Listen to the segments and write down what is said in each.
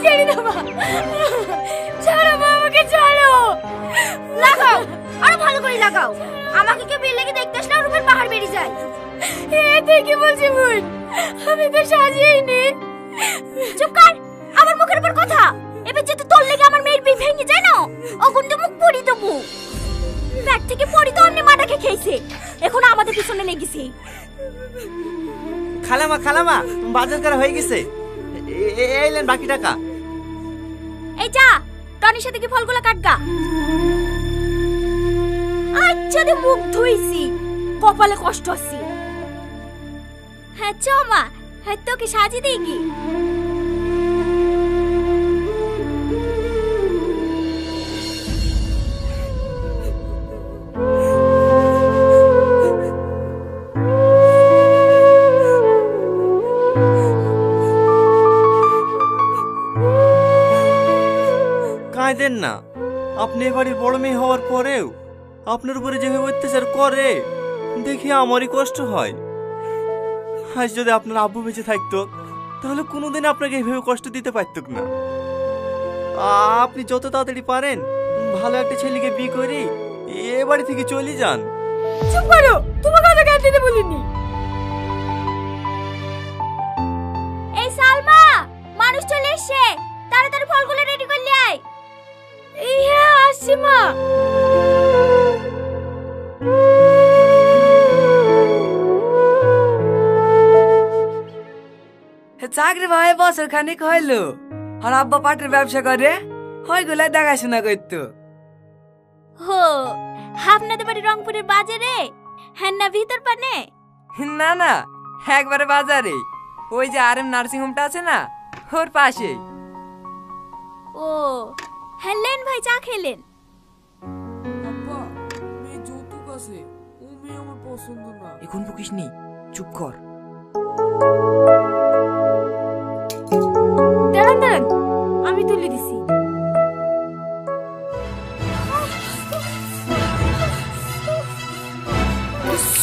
ছেড়ে দাও মা, ছাড়ো মা, আমাকে ছাড়ো। লাগাও, আরো ভালো করে লাগাও। আমাকে কেউ বিল লেগে দেখতে আসলে রূপের পাহাড় বেরিয়ে যায়। তুই কি বলছিস বোন? আমি তো সাজিয়েইনি। চুপ কর, আমার মুখের উপর কথা। এবার যদি তোর লেগে আমার মেয়ের বিয়ে ভেঙে যায় না, ওগুন তো মুখ পড়ি দেবো। ব্যাগ থেকে পড়ি তো অন্য মাটাকে খেয়েছে, এখন আমাদের পিছনে লেগেছে। খালামা খালামা, বাজার করা হয়ে গেছে, এইলেন বাকি টাকা। এই যা, টনির সাথে কি ফলগুলো কাটগা। আচ্ছা রে, মুখ ধুইছি, কপালে কষ্ট আছে। হ্যাঁ চ মা, হ্যাঁ তোকে সাজিয়ে দিই কি। কাঁদেন না, আপনি এবারের বড় মেয়ে হওয়ার পরেও আপনার উপরে যেভাবে অত্যাচার করে দেখি আমারই কষ্ট হয়। আজ যদি আপনার আব্বু বেঁচে থাকতো তাহলে কোনোদিন আপনাকে এইভাবে কষ্ট দিতে পারতুক না। আপনি যত তাড়াতাড়ি পারেন ভালো একটা ছেলেকে বিয়ে করে এ বাড়ি থেকে চলে যান। চুপ করো, তোমাকে কথা কাট দিতে বলিনি। এই সালমা, মানুষ চলে এসেছে, তাড়াতাড়ি ফলগুলো রেডি করলে আয়। হ্যাঁ আসছি মা। চাকরি ভাই বছর খানিক হইলো, আর আব্বা পাটের ব্যবসা করে, ওইগুলা দেখাশোনা করতো। হো, আপনাদের বাড়ি রংপুরের বাজারে? হ্যাঁ না ভিতর পানে? না না, একবারে বাজারে, ওই যে আরএম নার্সিং হোমটা আছে না, ওর পাশেই। ও হ্যাঁ, লেন ভাই, চা খেলেন? আব্বা, মেয়ে যৌতুক আছে, ও মেয়ে আমার পছন্দ না। এখন বকিস নি, চুপ কর। দাঁড়ান দাঁড়ান, আমি তুলে দিছি।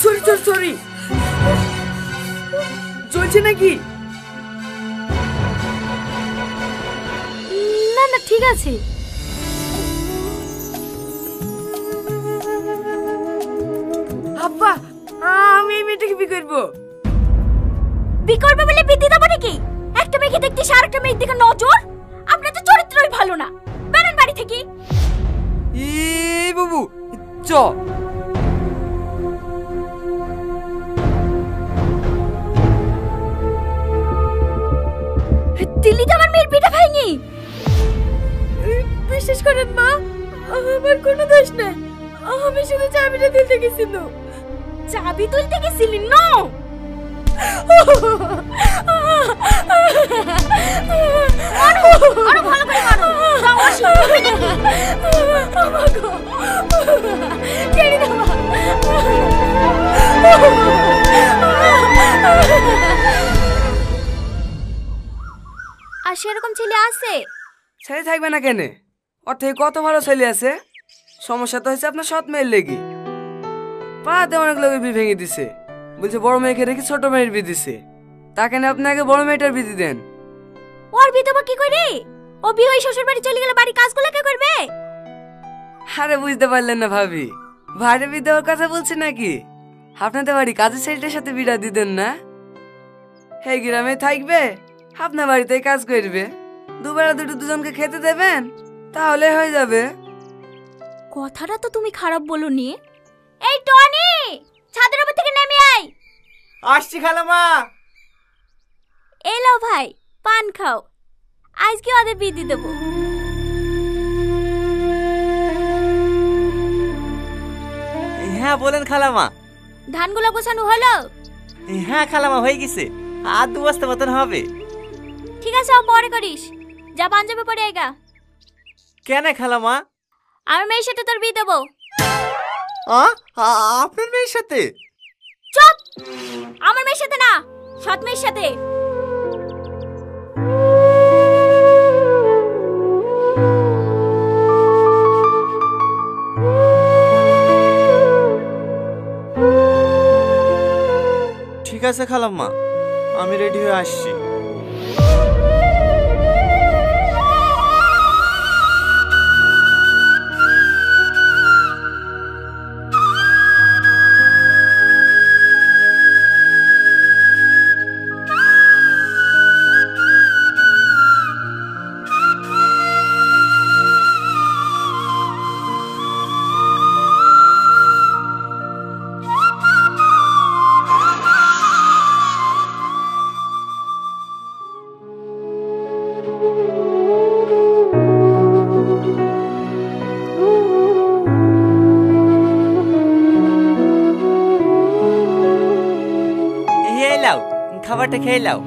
সরি সরি সরি, চলছে নাকি? না না, ঠিক আছে। আব্বা, আমি এই মেয়েটাকে বিয়ে করবো। বি করবে বলে বিয়ে দেবো নাকি? একটা মেয়েকে দেখতে আর একটা মেয়ের দিকে নজর, আপনার তো চরিত্রই ভালো না। বেরোন বাড়ি থেকে। এই বাবু, চ। দিল্লি তো আমার মেয়ের বিটা ভাঙি। বিশ্বাস করেন মা, আমার কোনো দোষ নাই। আমি শুধু চাবিটা তুলতে গেছিল। চাবি তুলতে গেছিলি? নো, আরো ভালো করে মারো। ছেড়ে দাও মা। আর সেরকম ছেলে আছে? ছেলে থাকবে না কেন? ওর থেকে কত ভালো ছেলে আছে। সমস্যা তো হয়েছে আপনার সৎ মেয়ের লেগে। পাতে অনেক লোকের বিয়ে ভেঙে দিছে, বলছে বড় মেয়েকে রেখে ছোট মেয়ের বিয়ে দিছে। তাকে না আপনি আগে বড় মেয়েটার বিয়ে দেন। ওর বিধবা কি করে? ও বিয়ে হয়ে শ্বশুর বাড়ি চলে গেলে বাড়ি কাজগুলো কে করবে? আরে বুঝতে পারলেন না ভাবি, ভাইরে বিয়ে দেওয়ার কথা বলছে নাকি? আপনাদের বাড়ি কাজের ছেলেটার সাথে বিড়া দিতেন না? এই গ্রামে থাকবে, আপনার বাড়িতে কাজ করবে, দুবেলা দুটো দুজনকে খেতে দেবেন, তাহলে হয়ে যাবে। কথাটা তো তুমি খারাপ বলনি। এই টনি, ছাদের উপর থেকে নেমে আয়। আসছি খালামা। এলো ভাই, পান খাও, আজকে ওদের বিয়ে দিয়ে দেবো। হ্যাঁ বলেন খালামা। ধানগুলো গোছানো হলো? হ্যাঁ খালামা, হয়ে গেছে, আর 2 বস্তা মতন হবে। ঠিক আছে, পরে করিস। যা পাঞ্জাবি পরে আইগা। কেন খালামা? আমার মেয়ের সাথে তোর বিয়ে দেবো। আপনার মেয়ের সাথে? চুপ! আমার মেয়ের সাথে না, সৎ মেয়ের সাথে। ঠিক আছে খালাম্মা, আমি রেডি হয়ে আসছি। চাটা খেয়ে নাও।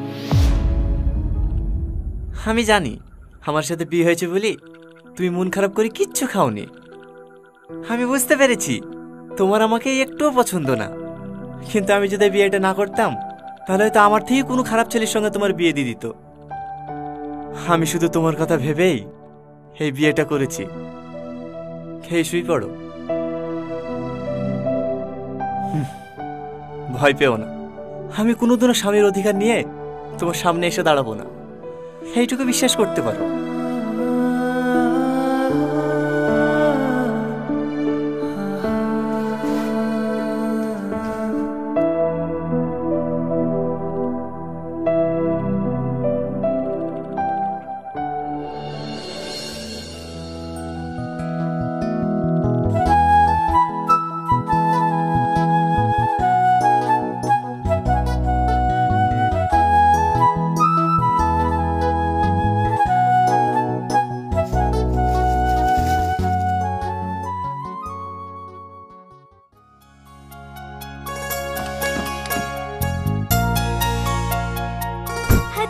আমি জানি আমার সাথে বিয়ে হয়েছে বলি তুমি মন খারাপ করে কিচ্ছু খাওনি। আমি বুঝতে পেরেছি তোমার আমাকে একটুও পছন্দ না, কিন্তু আমি যদি বিয়েটা না করতাম তাহলে হয়তো আমার থেকে কোনো খারাপ ছেলের সঙ্গে তোমার বিয়ে দিয়ে দিত। আমি শুধু তোমার কথা ভেবেই এই বিয়েটা করেছি। খেয়ে শুই পড়ো। ভয় পেও না, আমি কোনোদিনও স্বামীর অধিকার নিয়ে তোমার সামনে এসে দাঁড়াবো না, এইটুকু বিশ্বাস করতে পারো।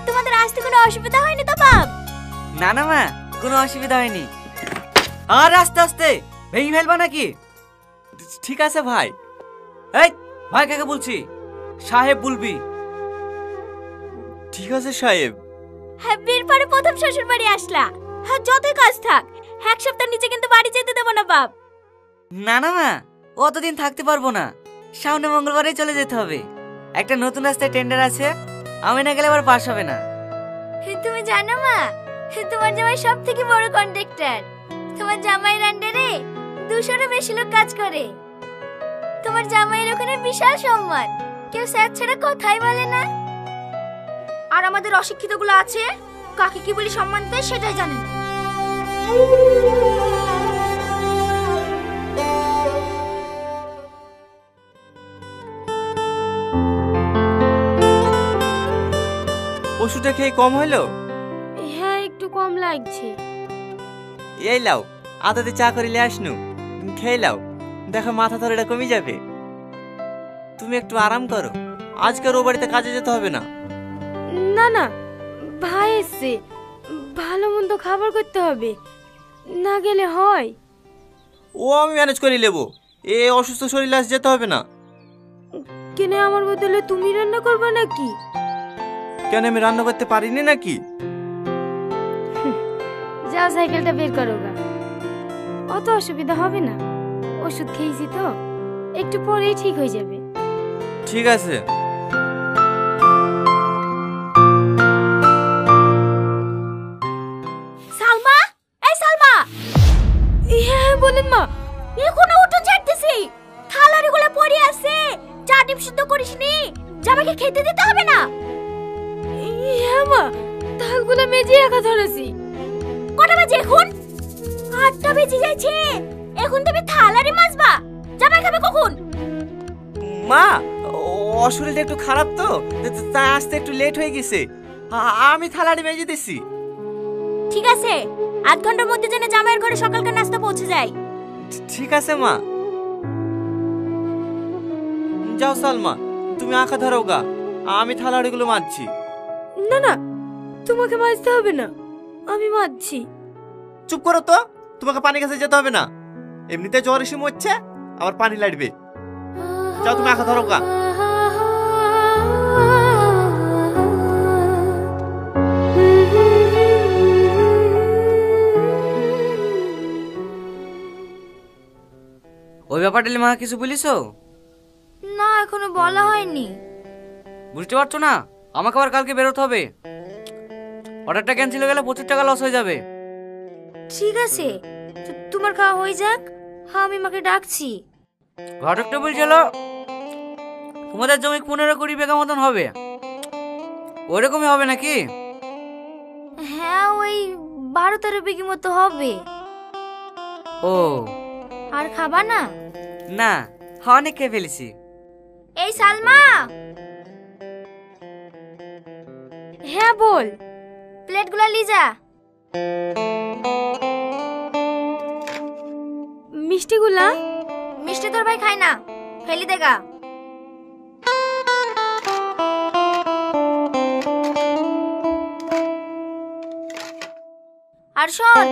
তোমাদের আসতে কোনো অসুবিধা হয়নি তো বাপ? না না মা, কোনো অসুবিধা হয়নি। আর আস্তে আস্তে ভেঙে ফেলবা নাকি? ঠিক আছে ভাই। এই ভাই কাকে বলছি? সাহেব বলবি। ঠিক আছে সাহেব। হ্যাঁ, বিয়ের পরে প্রথম শ্বশুর বাড়ি আসলা, হ্যাঁ যতই কাজ থাক এক সপ্তাহ নিচে কিন্তু বাড়ি যেতে দেবো না বাপ। না না মা, অতদিন থাকতে পারবো না, সামনে মঙ্গলবারেই চলে যেতে হবে। একটা নতুন রাস্তায় টেন্ডার আছে, আমি না গেলে আবার পাস হবে না। তুমি জানো মা, তোমার জামাই সব থেকে বড় কন্ট্রাক্টর। তোমার জামাইয়ের আন্ডারে 200-এরও বেশি লোক কাজ করে। তোমার জামাইয়ের ওখানে বিশাল সম্মান, কেউ স্যার ছাড়া কথাই বলে না। আর আমাদের অশিক্ষিত গুলো আছে, কাকে কি বলি সম্মান দেয় সেটাই জানে না। ওষুধটা খেয়ে কম হলো? হ্যাঁ, একটু কম লাগছে। এই লাও, আদাতে চা করিলে আসনু, খেয়ে লাও, দেখো মাথা ধরেটা কমে যাবে। তুমি একটু আরাম করো, আজকে ও বাড়িতে কাজে যেতে হবে না। না না, ভাই এসছে, ভালো মন্দ খাবার করতে হবে, না গেলে হয়। ও আমি ম্যানেজ করে নেবো, এ অসুস্থ শরীরে আজ যেতে হবে না। কেনে আমার বদলে তুমি রান্না করবে নাকি? কেন আমি রান্না করতে পারিনি নাকি? যাও সাইকেলটা বের করো গা, অত অসুবিধা হবে না। ওষুধ খেয়েছি তো, একটু পরেই ঠিক হয়ে যাবে। ঠিক আছে। সালমা, এই সালমা। হ্যাঁ বলেন মা। এখনো উঠোন ঝাড়তেছি, থালাগুলো পড়ে আছে, চা ডিম সিদ্ধ করিসনি, জামাইকে খেতে দিতে হবে না? হ্যাঁ মা, থালগুলো মেজে একা ধরেছি। কটা বাজে এখন? 8টা বেজে যাচ্ছে, এখন তুমি থালারে মাজবা, জামাই খাবে কখন? মা, ও শরীরটা একটু খারাপ তো, তাই আসতে একটু লেট হয়ে গেছে। আমি থালাটি মেজে দিছি। ঠিক আছে, 8 ঘন্টার মধ্যে যেন জামাইয়ের ঘরে সকালকার নাস্তা পৌঁছে যায়। ঠিক আছে মা। যাও সালমা, তুমি আঁকা ধরো গা, আমি থালাড়িগুলো মাজছি। না না, তোমাকে মাজতে হবে না, আমি মাজছি। চুপ করো তো, তোমাকে পানি কাছে যেতে হবে না, এমনিতে জ্বর এসে মরছে, আবার পানি লাগবে। যাও তুমি আঁকা ধরো গা। ওই ব্যাপারটা মা কিছু বলিস? না, এখনো বলা হয়নি। বুঝতে পারছো না, আমাকে আবার কালকে বেরোতে হবে। অর্ডারটা ক্যান্সেল হয়ে গেলে 25 টাকা লস হয়ে যাবে। ঠিক আছে, তোমার খাওয়া হয়ে যাক, আমি মাকে ডাকছি। ঘটকটা বলছিল তোমাদের জমি 15-20 বিঘা মতন হবে, ওইরকমই হবে নাকি? হ্যাঁ, ওই 12-13 বিঘি মতো হবে। ও আর খাবা না? না, অনেক খেয়ে ফেলেছি। এই সালমা। হ্যাঁ বল। প্লেটগুলো লি যা। মিষ্টিগুলা? মিষ্টি তোর ভাই খায় না, ফেলি দেগা। আর শোন,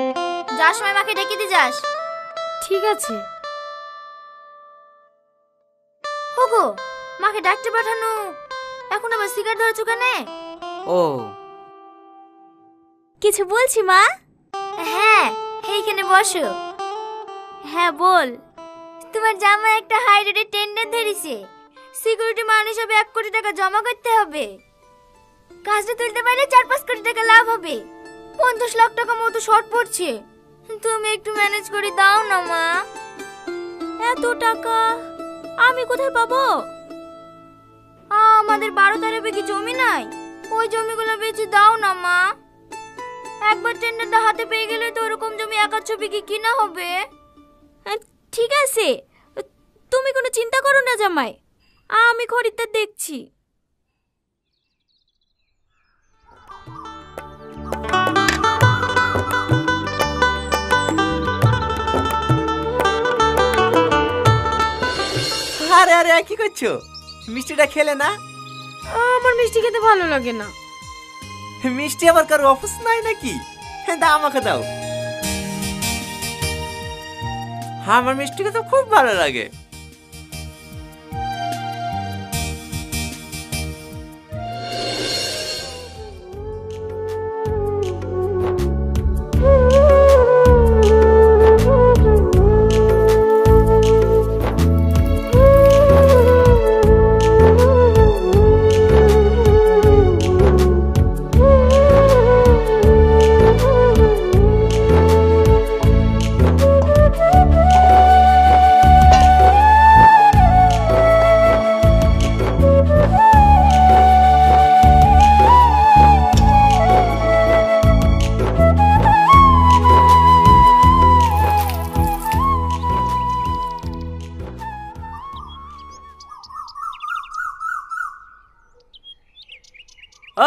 যার সময় মাকে ডেকে দিয়ে যাস। ঠিক আছে। হোগো, মাকে ডাকতে পাঠানো, এখন আবার সিগারেট ধরেছো কেন? ও কিছু বলছি মা? হ্যাঁ, এইখানে বসো। হ্যাঁ বল। তোমার জামাই একটা হাই রেটের টেন্ডার ধরেছে, সিকিউরিটি মান হিসাবে 1 কোটি টাকা জমা করতে হবে। কাজটা তুলতে পারলে 4-5 কোটি টাকা লাভ হবে। 50 লাখ টাকা মতো শর্ট পড়ছে, তুমি একটু ম্যানেজ করে দাও না মা। এত টাকা আমি কোথায় পাবো? আমাদের 12-13 বিঘি জমি নাই, ওই জমিগুলো বেচে দাও না মা। একবার টেন্ডারটা হাতে পেয়ে গেলে তো ওরকম জমি 1-2 বিঘি কিনা হবে। ঠিক আছে, তুমি কোনো চিন্তা করো না জামাই, আমি খরিদ্দার দেখছি। আরে আরে কি করছো? মিষ্টিটা খেলে না? আমার মিষ্টি খেতে ভালো লাগে না। মিষ্টি আবার কারো অফিস নাই নাকি? দাও আমাকে দাও। আমার মিষ্টি খেতে খুব ভালো লাগে।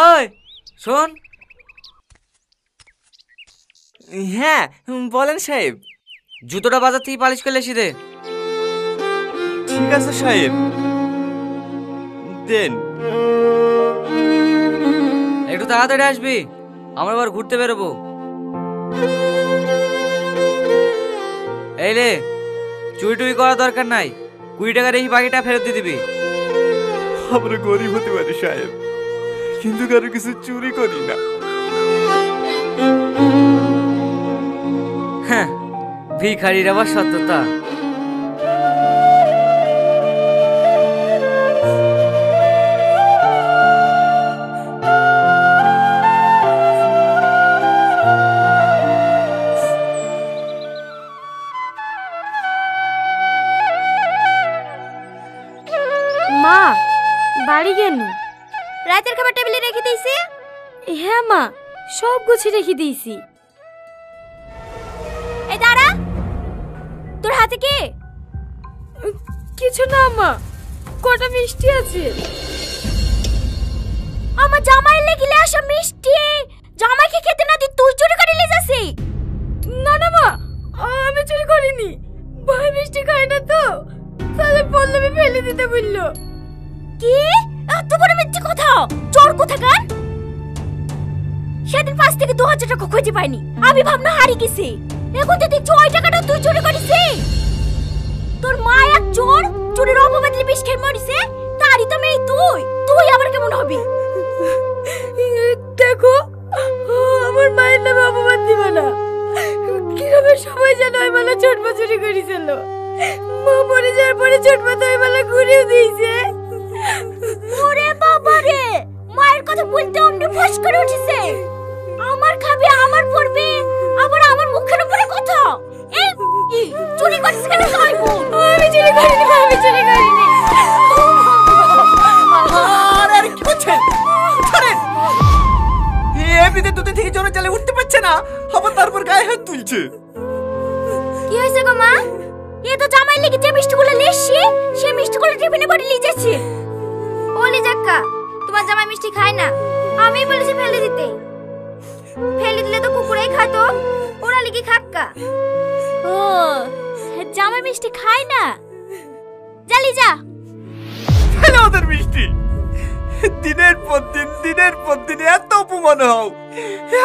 ওই শোন। হ্যাঁ বলেন সাহেব। জুতোটা বাজার থেকে পালিশ করে এসে দে। ঠিক আছে সাহেব, দেন। একটু তাড়াতাড়ি আসবি, আমরা আবার ঘুরতে বেরোবো। এই লে, চুরি টুরি করার দরকার নাই, 20 টাকার এই বাকিটা ফেরত দিয়ে দিবি। আমরা গরিব হতে পারি সাহেব, কিন্তু কারো কিছু চুরি করি না। হ্যাঁ, ভিখারির আবার সত্যতা। মা, বাড়ি গেল? রাতের খাবার টেবিলে রেখে দিয়েছি। হ্যাঁ মা, সব গুছিয়ে রেখে দিয়েছি। এই দাঁড়া, তোর হাতে কি? কিছু না মা, কটা মিষ্টি আছে। আমার জামাই লেগিলে আসা মিষ্টি জামাইকে খেতে না দি তুই চুরি করে নিয়ে যাসি? না না মা, আমি চুরি করিনি। ভাই মিষ্টি খায় না তো, তাহলে পল্লবী ফেলে দিতে বললো। কি এত বড় মিথ্যে কথা? চোর কোথাকার! সেদিন 5 থেকে 2000 টাকা খুঁজে পাইনি, আমি ভাবনা হারিয়ে গেছি। এখন তো দেখছো ওই টাকাটা তুই চুরি করেছিস। তোর মা এক চোর, চুরির অপবাদে বিষ খেয়ে মরিছে, তারই তো মেয়ে তুই। তুই আবার কেমন হবি? দেখো, আমার মায়ের নামে অপমান দিবা না। কিভাবে সবাই জানো ওই মালা ছোটপা চুরি করেছিল। মা মরে যাওয়ার পরে ছোটপা তো ওই মালা ঘুরিয়ে দিয়েছে। ওরে বাবা রে, মায়ের কথা বলতে অমনি ফস করে উঠেছে। আমার খাবে, আমার পড়বে, আবার আমার মুখের উপরে কথা। এই চুরি করছিস কেন তুই? আমি চুরি করিনি মা, আমি চুরি করিনি। আরে কি করছেন? ছাড়েন। এমনিতে 2 দিন থেকে জ্বরে চালে উঠতে পারছে না, আবার তারপর গায়ে হাত তুলছে। কি হয়েছে গো মা? এ তো জামাই লেগে যে মিষ্টিগুলো লেসছি, সে মিষ্টিগুলো টিফিনে ভরে নিয়ে যাচ্ছে। ওলি জাক্কা, তোমার জামাই মিষ্টি খায় না, আমি বলেছি ফেলে দিতে। ফেলে দিলে তো কুকুরেই খাতো, ওরা লিখি খাক্কা। ও, জামাই মিষ্টি খায় না? জালি যা। ফেলে ওদের মিষ্টি। দিনের পর দিন এত অপমান হও,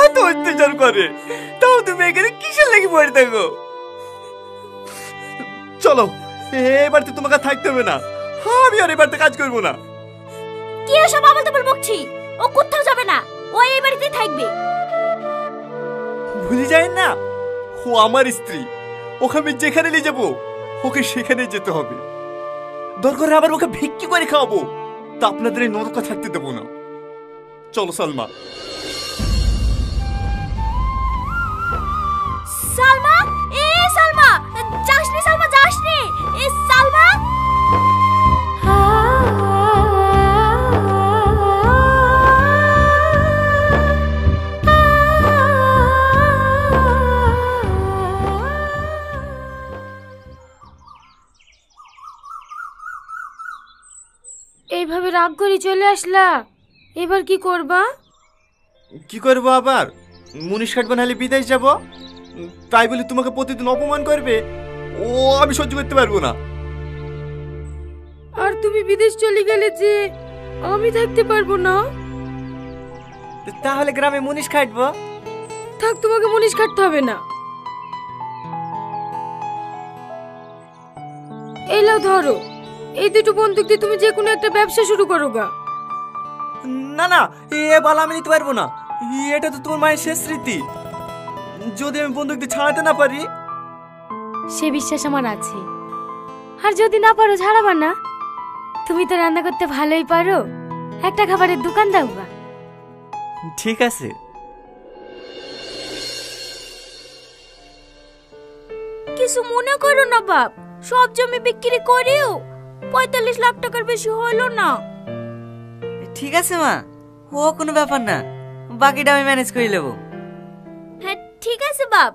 এত অত্যাচার করে, তাও তুমি এখানে কিসের লাগি পড়ে থাকো? চলো, এবার তো তোমাকে থাকতে হবে না, আমি আর এবার কাজ করবো না। কি এসব আবল তাবল বকছি? ও কোথাও যাবে না, ও এই বাড়িতেই থাকবে। ভুলে যায় না, ও আমার স্ত্রী, ওকে আমি যেখানে নিয়ে যাবো ওকে সেখানে যেতে হবে। দরকার হলে আবার ওকে ভিক্ষি করে খাওয়াবো, তা আপনাদের এই নরকা থাকতে দেবো না। চলো সালমা। সালমা, সালমা, যাসনি সালমা, যাসনি। সালমা, এইভাবে রাগ করে চলে আসলা, এবার কি করবা? কি করবো আবার? মুনিশ কাটবো, নাহলে বিদেশ যাব। তাই বলে তোমাকে প্রতিদিন অপমান করবে, ও আমি সহ্য করতে পারবো না। আর তুমি বিদেশ চলে গেলে যে আমি থাকতে পারবো না। তাহলে গ্রামে মুনিশ কাটবো। থাক, তোমাকে মুনিশ কাটতে হবে না। এই লাও ধরো, এই দুটো বন্দুক দিয়ে তুমি যে কোনো একটা ব্যবসা শুরু করো গা। না না, এ বালা আমি নিতে পারবো না, এটা তো তোমার মায়ের শেষ স্মৃতি। যদি আমি বন্দুক দিয়ে ছাড়াতে না পারি। সে বিশ্বাস আমার আছে। আর যদি না পারো ছাড়াবা না, তুমি তো রান্না করতে ভালোই পারো, একটা খাবারের দোকান দাও গা। ঠিক আছে। কিছু মনে করো না বাপ, সব জমি বিক্রি করেও 45 লাখ টাকার বেশি হলো না। ঠিক আছে মা, ও কোনো ব্যাপার না, বাকিটা আমি ম্যানেজ করে নেবো। হ্যাঁ ঠিক আছে বাপ,